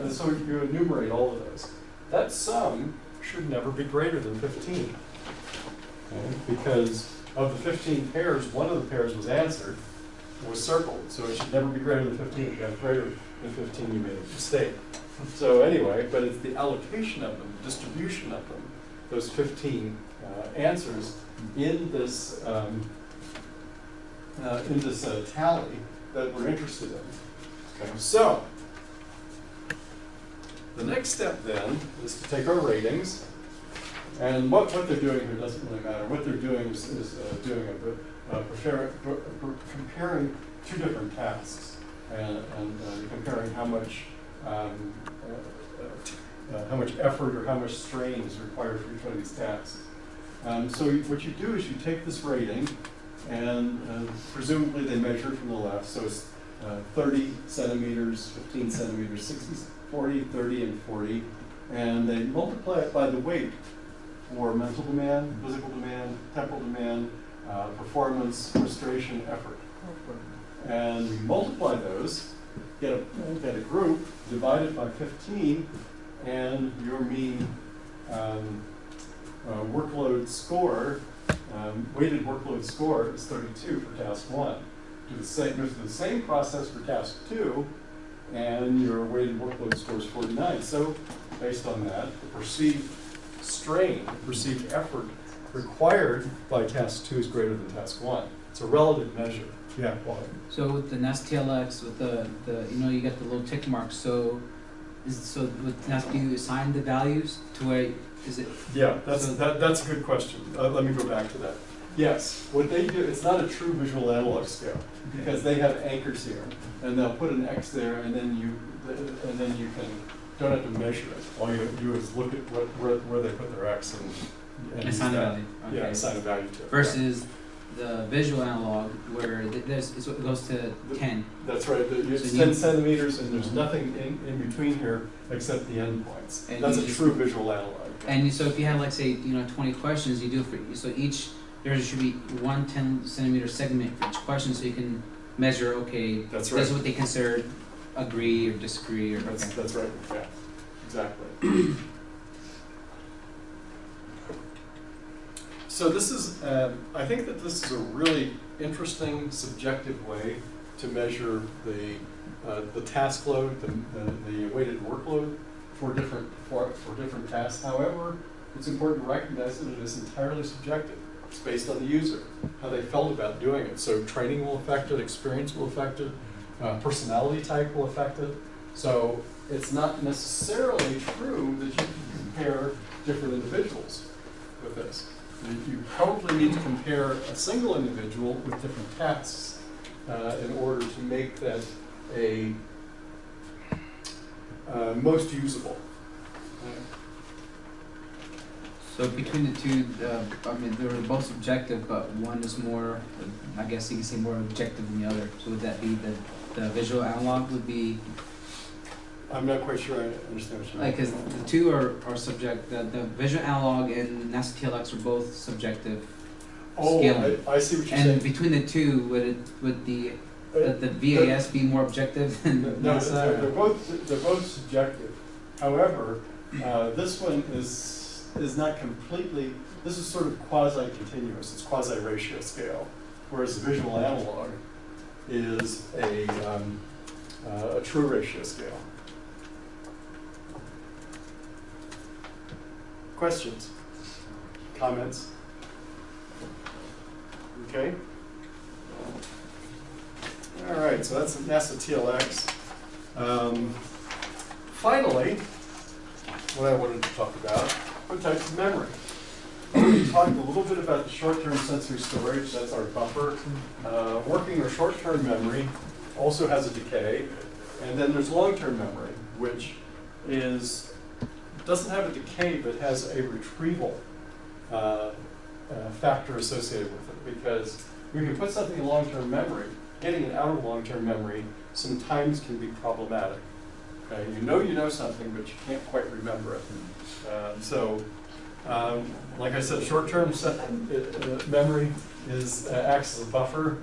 S1: And so you enumerate all of those. That sum should never be greater than 15. Okay? Because of the 15 pairs, one of the pairs was answered, was circled. So it should never be greater than 15. If you have greater than 15, you made a mistake. So anyway, but it's the allocation of them, the distribution of them, those 15 answers in this tally that we're interested in. Okay, so the next step then is to take our ratings, and what they're doing here doesn't really matter. What they're doing is comparing 2 different tasks and comparing how much effort or how much strain is required for each one of these tasks. So what you do is you take this rating, and presumably they measure from the left, so it's 30 centimeters, 15 centimeters, 60, 40, 30, and 40, and they multiply it by the weight for mental demand, physical demand, temporal demand, performance, frustration, effort. And we multiply those, get a group, divide it by 15, and your mean workload score, weighted workload score is 32 for task 1. Do the same process for task 2, and your weighted workload score is 49. So based on that, the perceived strain, the perceived effort required by task 2 is greater than task 1. It's a relative measure. Yeah, Paul.
S4: So with the NestTLX, with the you get the little tick marks. So with Nest, do you assign the values to where is it?
S1: Yeah, that's a good question. Let me go back to that. Yes, what they do, it's not a true visual analog scale because they have anchors here, and they'll put an X there, and then you don't have to measure it. All you do is look at where they put their X and
S4: assign a value. Okay.
S1: Yeah, assign a value to it.
S4: Versus the visual analog where it goes to 10.
S1: That's right. It's 10 centimeters, and there's nothing in between here except the endpoints. That's a true visual analog.
S4: And so if you have, like, say, 20 questions, you do it for so each. There should be 1 10-centimeter segment for each question, so you can measure. Okay,
S1: that's right.
S4: This is what they consider agree or disagree, or
S1: that's right. Yeah, exactly. So this is, I think that this is a really interesting subjective way to measure the task load, the weighted workload for different tasks. However, it's important to recognize that it is entirely subjective. It's based on the user, how they felt about doing it. So training will affect it, experience will affect it, personality type will affect it. So it's not necessarily true that you can compare different individuals with this. You probably need to compare a single individual with different tasks in order to make that a most usable.
S4: So between the two, I mean, they were both subjective, but one is more, I guess you can say more objective than the other. So would that be the visual analog would be?
S1: I'm not quite sure I understand what you mean.
S4: Like, because the two are subject, the visual analog and NASA TLX are both subjective scaling.
S1: I see what you're saying.
S4: And between the two, would the VAS be more objective than
S1: No,
S4: NASA?
S1: they're both subjective. However, this one is not completely. This is sort of quasi-continuous. It's quasi-ratio scale, whereas the visual analog is a true ratio scale. Questions? Comments? Okay. All right, so that's NASA TLX. Finally, what I wanted to talk about are types of memory. We talked a little bit about the short-term sensory storage, that's our buffer. Working or short-term memory also has a decay. And then there's long-term memory, which doesn't have a decay, but has a retrieval factor associated with it. Because we can put something in long-term memory, getting it out of long-term memory sometimes can be problematic. Okay? You know something, but you can't quite remember it. Like I said, short-term memory acts as a buffer,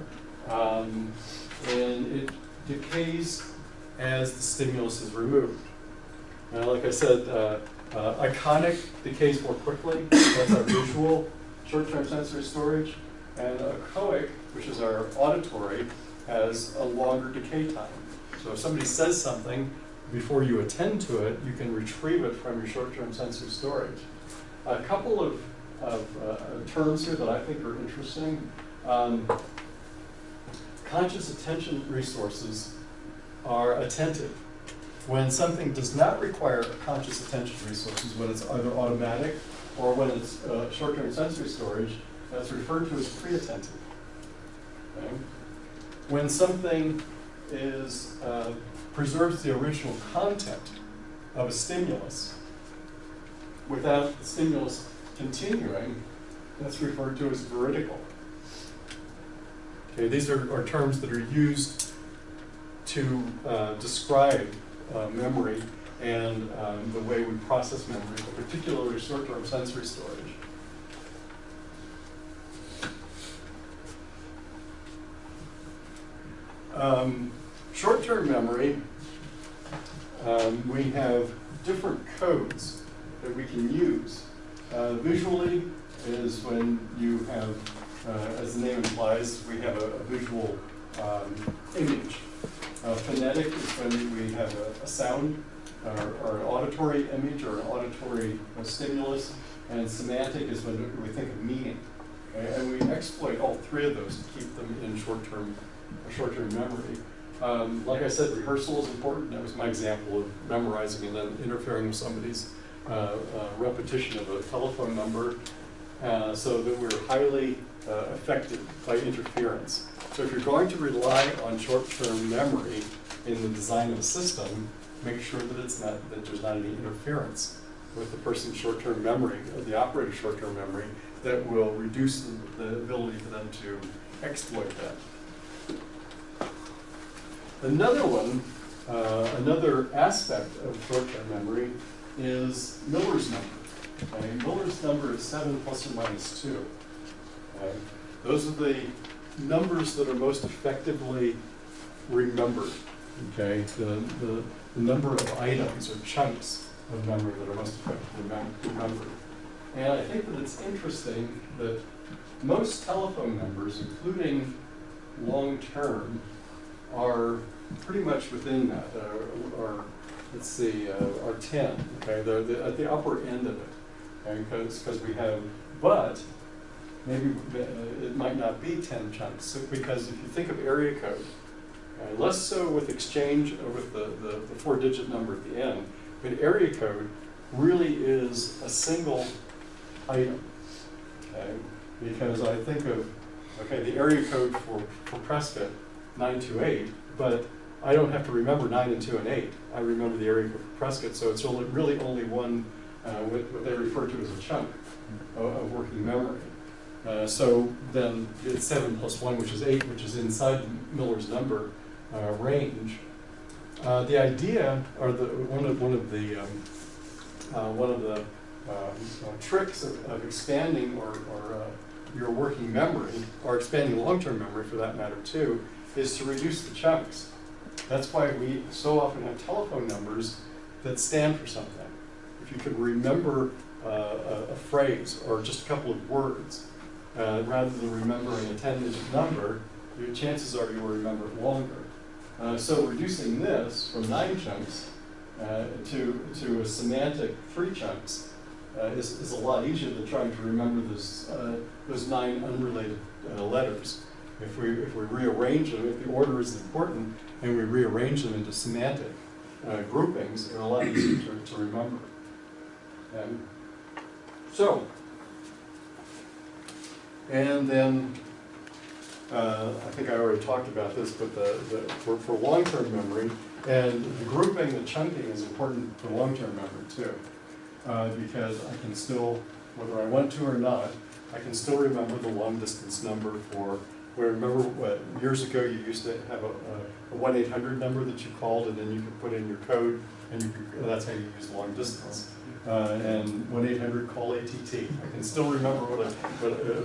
S1: and it decays as the stimulus is removed. Like I said, iconic decays more quickly. That's our visual short-term sensory storage. And echoic, which is our auditory, has a longer decay time. So if somebody says something, before you attend to it, you can retrieve it from your short-term sensory storage. A couple of terms here that I think are interesting. Conscious attention resources are attentive. When something does not require conscious attention resources, when it's either automatic or when it's short-term sensory storage, that's referred to as pre-attentive. Okay? When something preserves the original content of a stimulus without the stimulus continuing, that's referred to as veridical. Okay, these are terms that are used to describe memory and the way we process memory, particularly short-term sensory storage. Short-term memory, we have different codes that we can use. Visually is when you have, as the name implies, we have a visual image. Phonetic is when we have a sound or an auditory image or an auditory stimulus. And semantic is when we think of meaning. Okay? And we exploit all three of those to keep them in short-term memory. Like I said, rehearsal is important. That was my example of memorizing and then interfering with somebody's repetition of a telephone number, so that we're highly affected by interference. So if you're going to rely on short-term memory in the design of a system, make sure that there's not any interference with the person's short-term memory, or the operator's short-term memory, that will reduce the ability for them to exploit that. Another aspect of short-term memory is Miller's number. Okay? Miller's number is 7 plus or minus 2. Okay? Those are the numbers that are most effectively remembered. Okay? The number of items or chunks of memory that are most effectively remembered. And I think that it's interesting that most telephone numbers, including long-term, are pretty much within that, or let's see, are 10. Okay, they're at the upper end of it, okay, because we have. But maybe it might not be 10 chunks, because if you think of area code, less so with exchange or with the 4-digit number at the end, but area code really is a single item, okay? Because I think of, okay, the area code for Prescott, 928, but I don't have to remember 9 and 2 and 8. I remember the area code for Prescott, so it's really only one, what they refer to as a chunk of working memory. So then it's 7 plus 1, which is 8, which is inside Miller's number range. The idea, or one of the tricks of expanding or your working memory, or expanding long-term memory for that matter too, is to reduce the chunks. That's why we so often have telephone numbers that stand for something. If you could remember a phrase or just a couple of words, rather than remembering a 10-digit number, your chances are you will remember it longer. So reducing this from 9 chunks to a semantic 3 chunks is a lot easier than trying to remember those 9 unrelated letters. If we rearrange them, if the order is important, and we rearrange them into semantic groupings, they're a lot easier to remember. And then, I think I already talked about this, but for long-term memory, and the grouping, the chunking is important for long-term memory too. Because I can still, whether I want to or not, I can still remember the long-distance number for, well, remember what, years ago you used to have a 1-800 number that you called, and then you could put in your code, and that's how you use long distance. And 1-800 call ATT. I can still remember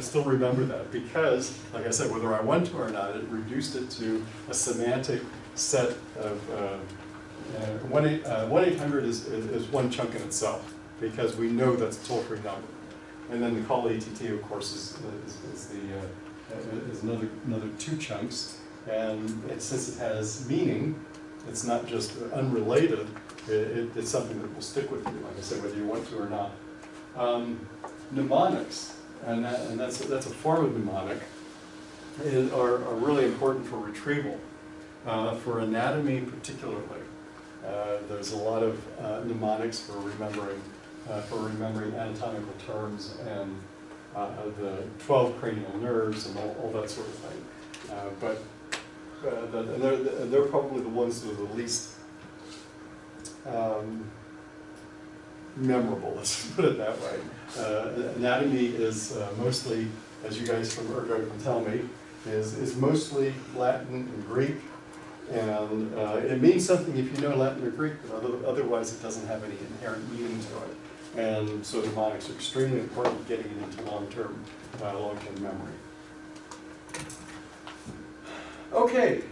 S1: still remember that because, like I said, whether I want to or not, it reduced it to a semantic set of 1-800 is one chunk in itself because we know that's a toll-free number. And then the call ATT, of course, is another 2 chunks. And since it has meaning, it's not just unrelated. It's something that will stick with you, like I said, whether you want to or not. Mnemonics, and that's a form of mnemonic, are really important for retrieval. For anatomy particularly, there's a lot of mnemonics for remembering anatomical terms and the 12 cranial nerves and all that sort of thing. And they're probably the ones that are the least memorable, let's put it that way. Anatomy is mostly, as you guys from Ergo can tell me, is mostly Latin and Greek, and it means something if you know Latin or Greek, but otherwise it doesn't have any inherent meaning to it. And so mnemonics are extremely important getting it into long-term memory. Okay,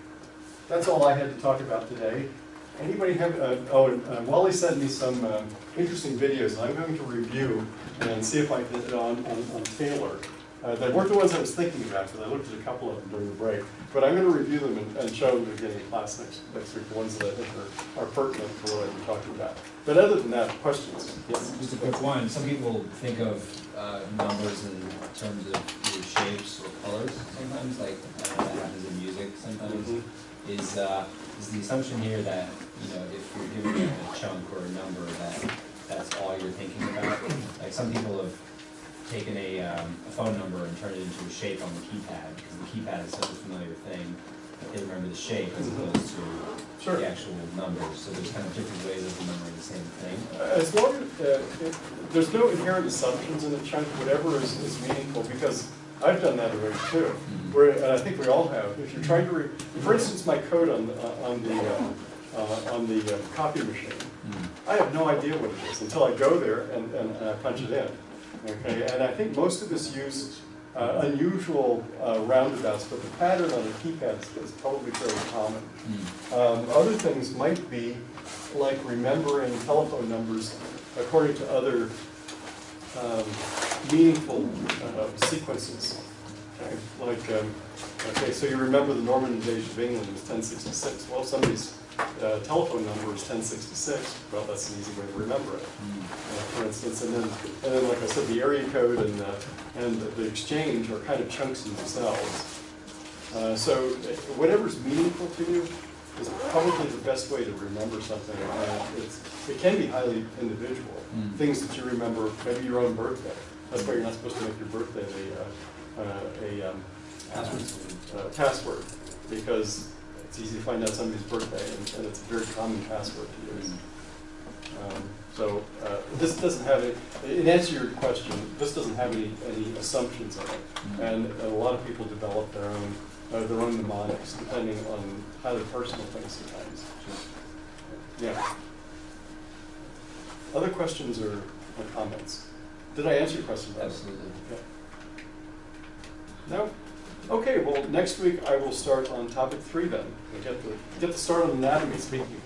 S1: that's all I had to talk about today. Anybody have, Wally sent me some interesting videos, and I'm going to review and see if I can get it on Taylor. They weren't the ones I was thinking about, because I looked at a couple of them during the break. But I'm going to review them and show them again in class next week, the ones that I think are pertinent for what I'm talking about. But other than that, questions? Yes?
S2: Just a quick one. Some people think of numbers in terms of either shapes or colors sometimes, like that happens in music sometimes. Mm-hmm. Is the assumption here that, you know, if you're giving a chunk or a number, that's all you're thinking about? Like some people have taken a phone number and turned it into a shape on the keypad, because the keypad is such a familiar thing that they remember the shape as opposed to the actual numbers. So there's kind of different ways of remembering the same thing.
S1: As long as there's no inherent assumptions in the chunk, whatever is meaningful, because I've done that already too. And I think we all have. If you're trying to, for instance, my code on the copy machine, I have no idea what it is until I go there and I punch it in. Okay, and I think most of us use unusual roundabouts, but the pattern on the keypad is probably fairly common. Other things might be like remembering telephone numbers according to other meaningful sequences. Okay, like, okay, so you remember the Norman invasion of England was 1066. Well, somebody's telephone number is 1066, well, that's an easy way to remember it, for instance. And then, like I said, the area code and the exchange are kind of chunks in themselves. So whatever's meaningful to you is probably the best way to remember something. It can be highly individual. Things that you remember, maybe your own birthday. That's why you're not supposed to make your birthday a password, because it's easy to find out somebody's birthday, and it's a very common password to use. This doesn't have any, in answer to your question, this doesn't have any assumptions in it. And a lot of people develop their own mnemonics, depending on highly personal things sometimes. Yeah. Other questions or comments? Did I answer your question?
S2: Absolutely.
S1: Yeah. No? Okay, well, next week I will start on topic 3 then. We'll get the start on anatomy, speaking